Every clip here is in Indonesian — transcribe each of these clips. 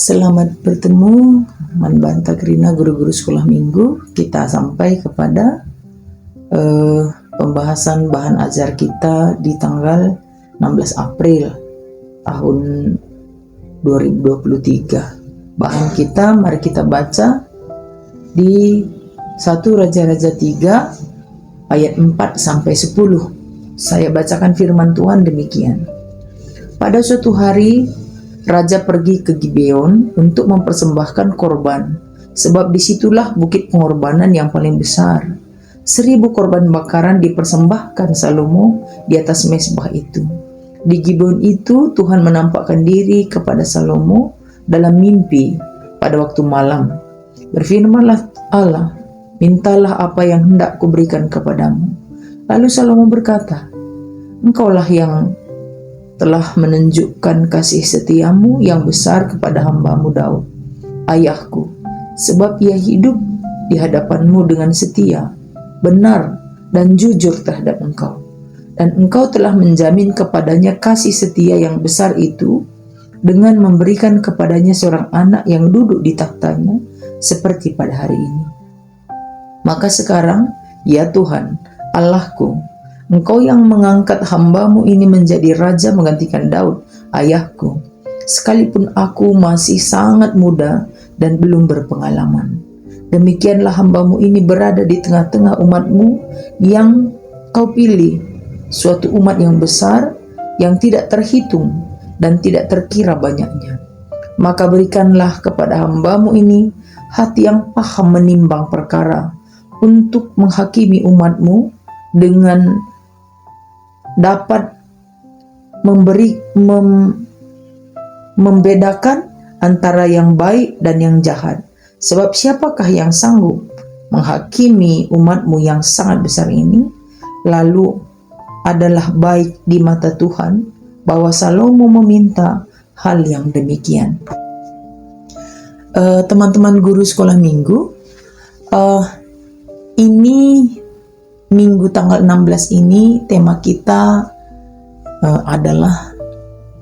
Selamat bertemu Manbanta Krina guru-guru sekolah minggu. Kita sampai kepada pembahasan bahan ajar kita di tanggal 16 April tahun 2023. Bahan kita mari kita baca di 1 Raja-Raja 3 ayat 4 sampai 10. Saya bacakan firman Tuhan demikian. Pada suatu hari Raja pergi ke Gibeon untuk mempersembahkan korban, sebab disitulah bukit pengorbanan yang paling besar. 1000 korban bakaran dipersembahkan Salomo di atas mezbah itu. Di Gibeon itu Tuhan menampakkan diri kepada Salomo dalam mimpi pada waktu malam. Berfirmanlah Allah, mintalah apa yang hendak kuberikan kepadamu. Lalu Salomo berkata, Engkaulah yang telah menunjukkan kasih setiamu yang besar kepada hambamu Daud, ayahku, sebab ia hidup di hadapanmu dengan setia, benar, dan jujur terhadap engkau. Dan engkau telah menjamin kepadanya kasih setia yang besar itu dengan memberikan kepadanya seorang anak yang duduk di tahtanya seperti pada hari ini. Maka sekarang, ya Tuhan, Allahku, Engkau yang mengangkat hambamu ini menjadi raja menggantikan Daud, ayahku, sekalipun aku masih sangat muda dan belum berpengalaman. Demikianlah hambamu ini berada di tengah-tengah umatmu yang kau pilih, suatu umat yang besar, yang tidak terhitung dan tidak terkira banyaknya. Maka berikanlah kepada hambamu ini hati yang paham menimbang perkara, untuk menghakimi umatmu dengan dapat membedakan antara yang baik dan yang jahat. Sebab siapakah yang sanggup menghakimi umatmu yang sangat besar ini? Lalu adalah baik di mata Tuhan bahwa Salomo meminta hal yang demikian. Teman-teman guru sekolah minggu, ini Minggu tanggal 16 ini tema kita adalah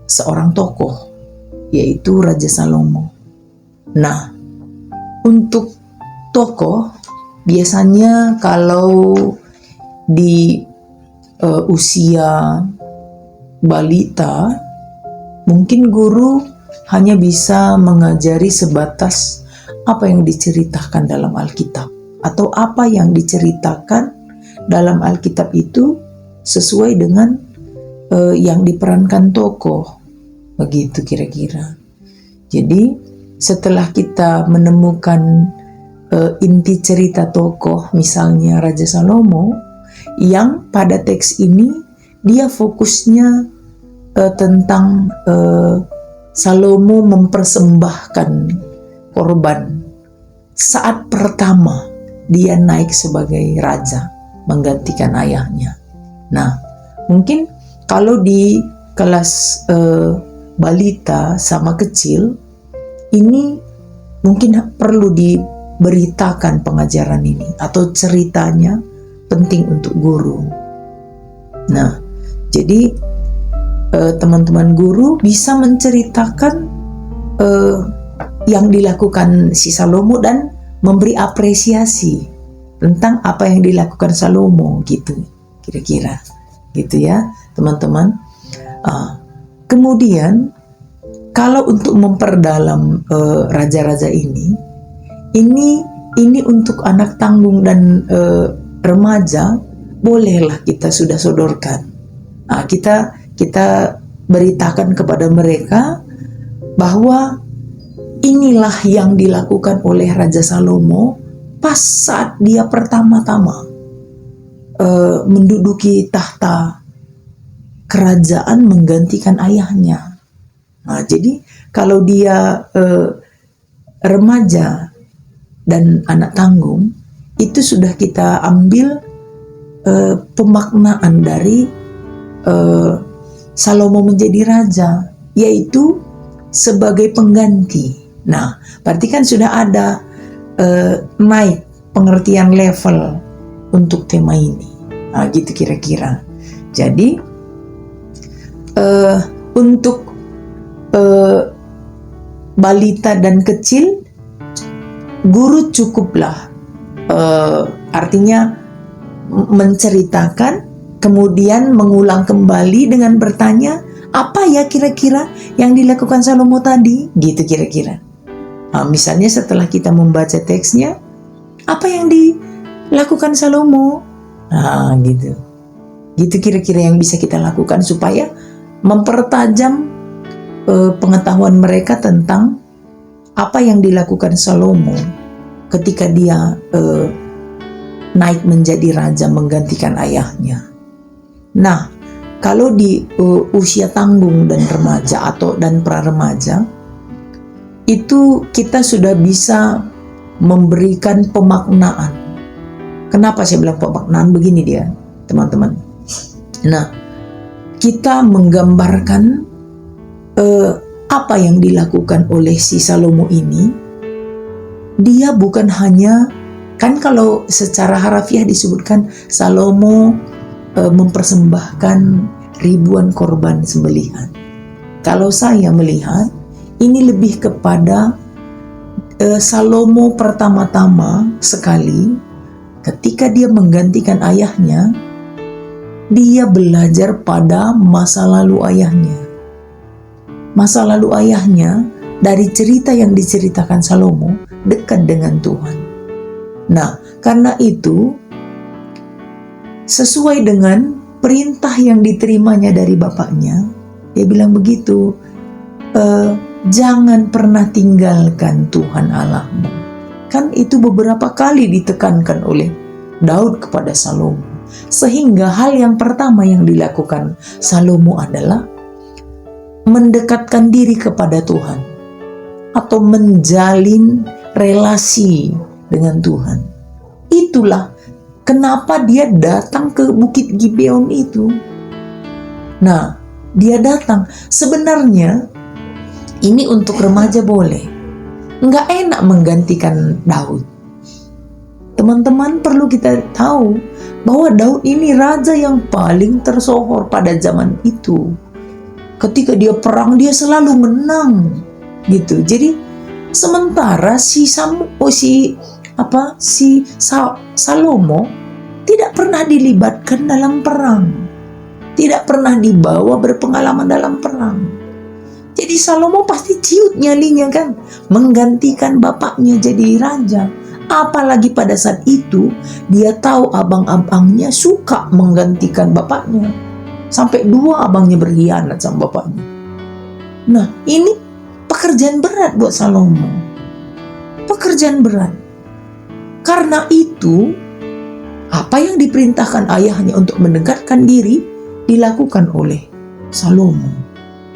seorang tokoh, yaitu Raja Salomo. Nah, untuk tokoh biasanya kalau di usia balita, mungkin guru hanya bisa mengajari sebatas apa yang diceritakan dalam Alkitab, atau apa yang diceritakan dalam Alkitab itu sesuai dengan yang diperankan tokoh, begitu kira-kira. Jadi setelah kita menemukan inti cerita tokoh, misalnya Raja Salomo, yang pada teks ini dia fokusnya tentang Salomo mempersembahkan korban saat pertama dia naik sebagai raja menggantikan ayahnya. Nah, mungkin kalau di kelas balita sama kecil, ini mungkin perlu diberitakan pengajaran ini atau ceritanya penting untuk guru. Nah, jadi teman-teman guru bisa menceritakan yang dilakukan si Salomo dan memberi apresiasi tentang apa yang dilakukan Salomo, gitu kira-kira, gitu ya teman-teman. Kemudian kalau untuk memperdalam raja-raja ini untuk anak tanggung dan remaja, bolehlah kita sudah sodorkan. Kita beritakan kepada mereka bahwa inilah yang dilakukan oleh Raja Salomo pas saat dia pertama-tama menduduki tahta kerajaan menggantikan ayahnya. Nah, jadi kalau dia remaja dan anak tanggung, itu sudah kita ambil pemaknaan dari Salomo menjadi raja, yaitu sebagai pengganti. Nah, berarti kan sudah ada naik pengertian level untuk tema ini. Nah, gitu kira-kira. Jadi untuk balita dan kecil, guru cukuplah artinya menceritakan, kemudian mengulang kembali dengan bertanya, apa ya kira-kira yang dilakukan Salomo tadi? Gitu kira-kira. Nah, misalnya setelah kita membaca teksnya, apa yang dilakukan Salomo? Nah, gitu. Gitu kira-kira yang bisa kita lakukan supaya mempertajam pengetahuan mereka tentang apa yang dilakukan Salomo ketika dia naik menjadi raja menggantikan ayahnya. Nah, kalau di usia tanggung dan remaja dan pra-remaja, itu kita sudah bisa memberikan pemaknaan. Kenapa saya bilang pemaknaan? Begini dia, teman-teman. Nah, kita menggambarkan apa yang dilakukan oleh si Salomo ini. Dia bukan hanya, kan kalau secara harafiah disebutkan Salomo mempersembahkan ribuan korban sembelihan. Kalau saya melihat, ini lebih kepada Salomo pertama-tama sekali ketika dia menggantikan ayahnya, dia belajar pada masa lalu ayahnya. Masa lalu ayahnya dari cerita yang diceritakan Salomo dekat dengan Tuhan. Nah, karena itu sesuai dengan perintah yang diterimanya dari bapaknya, dia bilang begitu, jangan pernah tinggalkan Tuhan Allahmu. Kan itu beberapa kali ditekankan oleh Daud kepada Salomo. Sehingga hal yang pertama yang dilakukan Salomo adalah mendekatkan diri kepada Tuhan atau menjalin relasi dengan Tuhan. Itulah kenapa dia datang ke Bukit Gibeon itu. Nah, dia datang. Sebenarnya ini untuk remaja boleh. Nggak enak menggantikan Daud. Teman-teman perlu kita tahu bahwa Daud ini raja yang paling tersohor pada zaman itu. Ketika dia perang, dia selalu menang. Gitu. Jadi sementara Salomo tidak pernah dilibatkan dalam perang, tidak pernah dibawa berpengalaman dalam perang. Jadi Salomo pasti ciut nyalinya kan, menggantikan bapaknya jadi raja. Apalagi pada saat itu dia tahu abang-abangnya suka menggantikan bapaknya, sampai 2 abangnya berkhianat sama bapaknya. Nah, ini pekerjaan berat buat Salomo. Pekerjaan berat. Karena itu, apa yang diperintahkan ayahnya untuk mendekatkan diri dilakukan oleh Salomo.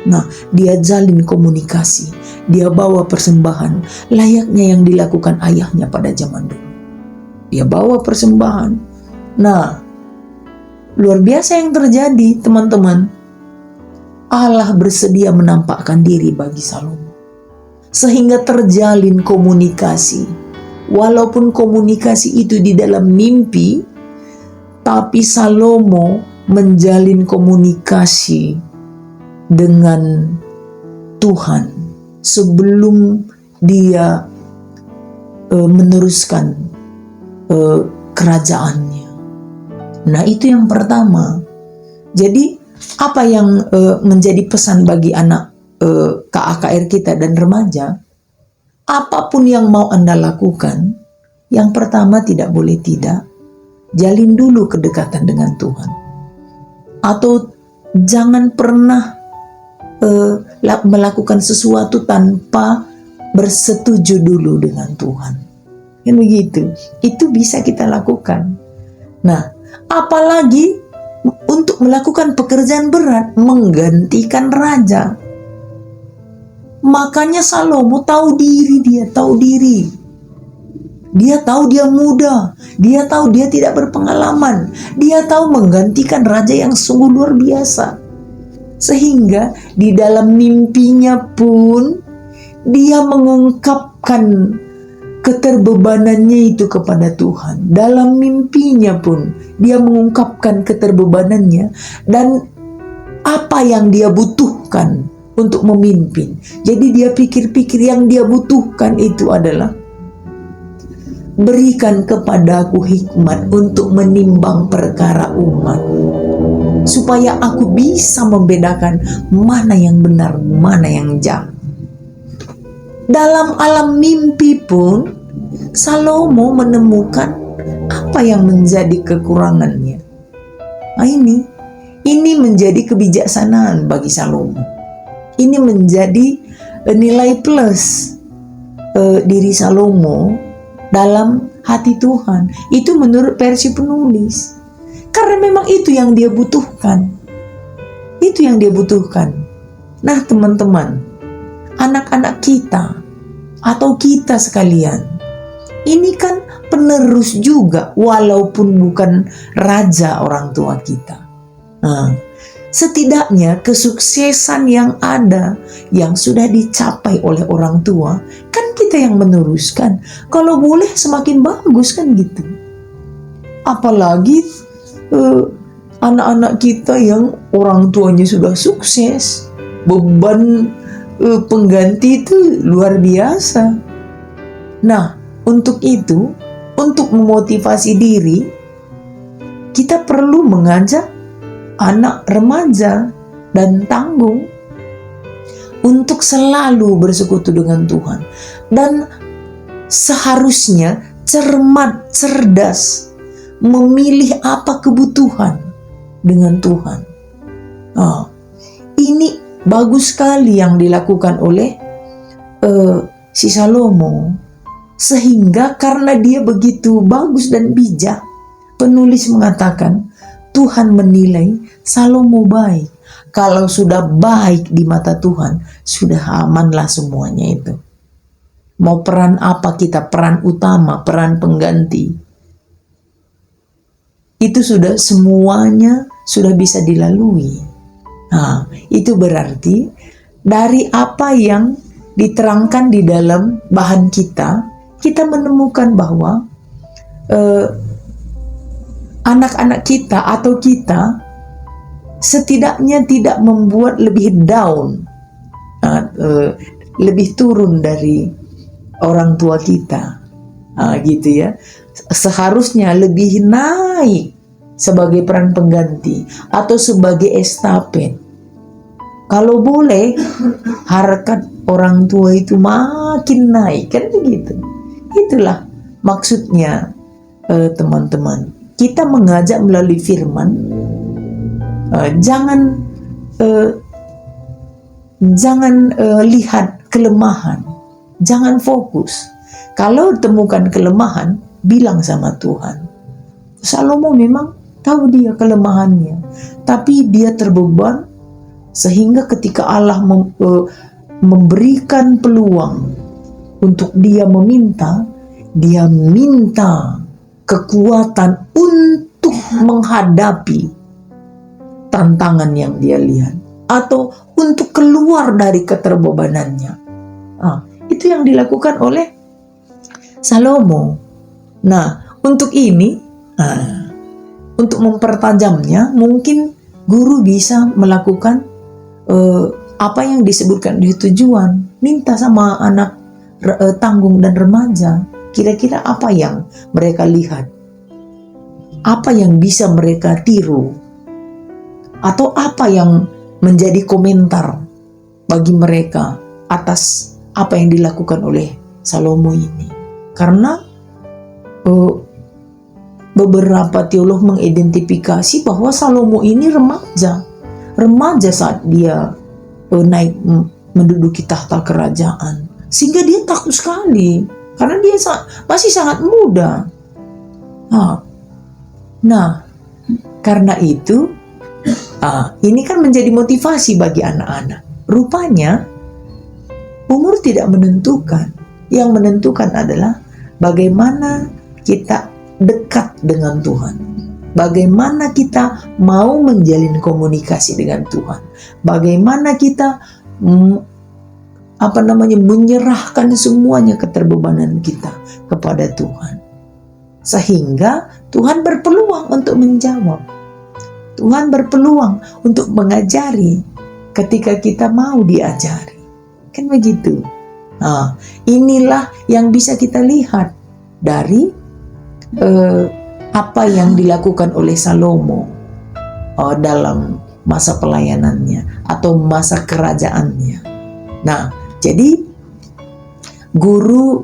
Nah, dia jalin komunikasi, dia bawa persembahan layaknya yang dilakukan ayahnya pada zaman dulu. Dia bawa persembahan. Nah, luar biasa yang terjadi, teman-teman. Allah bersedia menampakkan diri bagi Salomo, sehingga terjalin komunikasi. Walaupun komunikasi itu di dalam mimpi, tapi Salomo menjalin komunikasi dengan Tuhan sebelum dia meneruskan kerajaannya. Nah, itu yang pertama. Jadi apa yang menjadi pesan bagi anak KAKR kita dan remaja, apapun yang mau Anda lakukan, yang pertama tidak boleh tidak, jalin dulu kedekatan dengan Tuhan. Atau jangan pernah melakukan sesuatu tanpa bersetuju dulu dengan Tuhan. Kan begitu. Itu bisa kita lakukan. Nah, apalagi untuk melakukan pekerjaan berat, menggantikan raja. Makanya Salomo tahu diri, dia tahu diri. Dia tahu dia muda, dia tahu dia tidak berpengalaman, dia tahu menggantikan raja yang sungguh luar biasa. Sehingga di dalam mimpinya pun dia mengungkapkan keterbebanannya itu kepada Tuhan. Dalam mimpinya pun dia mengungkapkan keterbebanannya dan apa yang dia butuhkan untuk memimpin. Jadi dia pikir-pikir yang dia butuhkan itu adalah, berikan kepadaku hikmat untuk menimbang perkara umat, supaya aku bisa membedakan mana yang benar, mana yang jahat. Dalam alam mimpi pun Salomo menemukan apa yang menjadi kekurangannya. Nah, ini menjadi kebijaksanaan bagi Salomo. Ini menjadi nilai plus diri Salomo dalam hati Tuhan. Itu menurut versi penulis. Karena memang itu yang dia butuhkan. Itu yang dia butuhkan. Nah teman-teman, anak-anak kita atau kita sekalian, ini kan penerus juga walaupun bukan raja orang tua kita. Setidaknya kesuksesan yang ada, yang sudah dicapai oleh orang tua, kan kita yang meneruskan. Kalau boleh semakin bagus kan gitu. Apalagi anak-anak kita yang orang tuanya sudah sukses, beban pengganti itu luar biasa. Nah, untuk itu, untuk memotivasi diri, kita perlu mengajak anak remaja dan tanggung untuk selalu bersekutu dengan Tuhan. Dan seharusnya cermat, cerdas, memilih apa kebutuhan dengan Tuhan. Ini bagus sekali yang dilakukan oleh si Salomo. Sehingga karena dia begitu bagus dan bijak, penulis mengatakan Tuhan menilai Salomo baik. Kalau sudah baik di mata Tuhan, sudah amanlah semuanya itu. Mau peran apa kita, peran utama, peran pengganti, itu sudah semuanya sudah bisa dilalui. Nah, itu berarti dari apa yang diterangkan di dalam bahan kita menemukan bahwa anak-anak kita atau kita setidaknya tidak membuat lebih down, lebih turun dari orang tua kita, gitu ya. Seharusnya lebih naik sebagai peran pengganti atau sebagai estafet. Kalau boleh harkat orang tua itu makin naik, kan begitu. Itulah maksudnya teman-teman. Kita mengajak melalui firman, jangan lihat kelemahan, jangan fokus. Kalau temukan kelemahan, bilang sama Tuhan. Salomo memang tahu dia kelemahannya, tapi dia terbeban sehingga ketika Allah memberikan peluang untuk dia meminta, dia minta kekuatan untuk menghadapi tantangan yang dia lihat atau untuk keluar dari keterbebanannya. Itu yang dilakukan oleh Salomo. Nah, untuk ini, untuk mempertajamnya, mungkin guru bisa melakukan apa yang disebutkan di tujuan. Minta sama anak tanggung dan remaja, kira-kira apa yang mereka lihat, apa yang bisa mereka tiru, atau apa yang menjadi komentar bagi mereka atas apa yang dilakukan oleh Salomo ini. Karena beberapa teolog mengidentifikasi bahwa Salomo ini remaja saat dia naik menduduki tahta kerajaan, sehingga dia takut sekali karena dia masih sangat muda. Nah, karena itu ini kan menjadi motivasi bagi anak-anak. Rupanya umur tidak menentukan. Yang menentukan adalah bagaimana kita dekat dengan Tuhan, bagaimana kita mau menjalin komunikasi dengan Tuhan, bagaimana kita menyerahkan semuanya keterbebanan kita kepada Tuhan, sehingga Tuhan berpeluang untuk menjawab, Tuhan berpeluang untuk mengajari, ketika kita mau diajari. Kan begitu. Nah, inilah yang bisa kita lihat dari apa yang dilakukan oleh Salomo dalam masa pelayanannya atau masa kerajaannya. Nah, jadi guru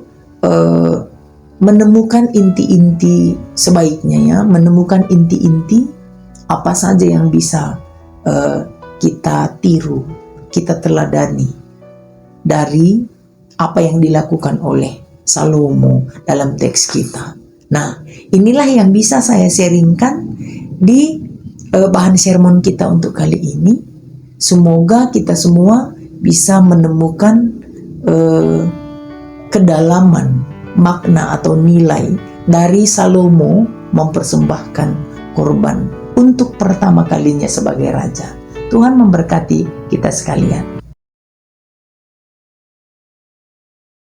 menemukan inti-inti sebaiknya ya, menemukan inti-inti apa saja yang bisa kita tiru, kita teladani dari apa yang dilakukan oleh Salomo dalam teks kita. Nah, inilah yang bisa saya sharingkan di bahan sermon kita untuk kali ini. Semoga kita semua bisa menemukan kedalaman makna atau nilai dari Salomo mempersembahkan korban untuk pertama kalinya sebagai raja. Tuhan memberkati kita sekalian.